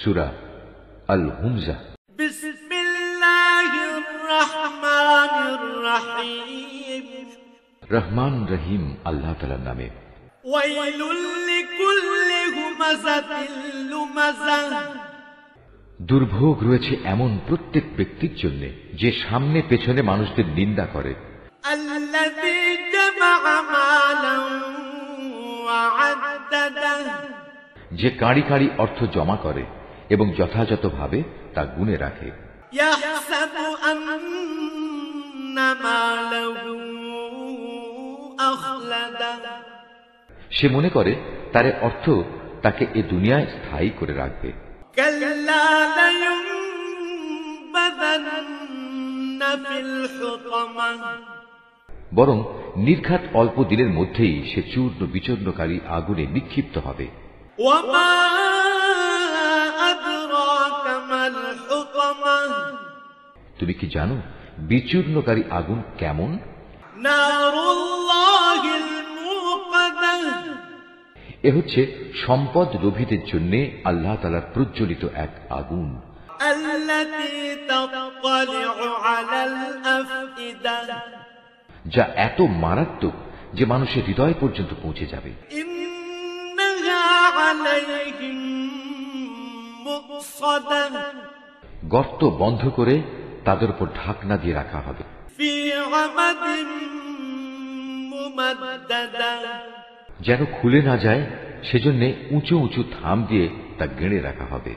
সূরা আল হুমজা। বিসমিল্লাহির রহমানির রহিম। রহমান রহিম আল্লাহ তাআলার নামে। ওয়াইলুল লিকুল্লি হুমাযাতিল লুমাযাহ। দুর্ভোগ রয়েছে এমন প্রত্যেক ব্যক্তির জন্য যে সামনে পেছনে মানুষদের নিন্দা করে। আল্লাযী জামাআ মালান ওয়া আদ্দাদাহ। যে কাঁড়ি কাঁড়ি অর্থ জমা করে এবং যথাযথভাবে তা গুণে রাখে। ইয়াহসাবু আন্না মালাহু আখলাদা। সে মনে করে তার অর্থ তাকে এ দুনিয়ায় স্থায়ী করে রাখবে। কাল্লা লায়ুনবাযান্না ফিল হুতামাহ। বরং নির্ঘাত অল্প দিনের মধ্যেই সে চূর্ণ বিচূর্ণকারী আগুনে নিক্ষিপ্ত হবে। ওয়ামা আদরাকা মাল হুতামাহ। তুমি কি জানো বিচূর্ণকারী আগুন কেমন? নারুল্লাহিল মুকাদ্দাহ। এ হচ্ছে সম্পদ লোভীদের জন্য আল্লাহ তাআলার প্রজ্বলিত এক আগুন। আল্লাতী তাত্তালিউ আলাল আফইদা। যা এত মারাত্মক যে মানুষের হৃদয় পর্যন্ত পৌঁছে যাবে। ইন্নাহা আলাইহিম মুসাদাহ। গর্ত বন্ধ করে তাদের উপর ঢাকনা দিয়ে রাখা হবে। ফি আমাদিন মুমাদ্দাদা। যেন খুলে না যায় সেজন্য উঁচু উঁচু থাম দিয়ে তা গেড়ে রাখা হবে।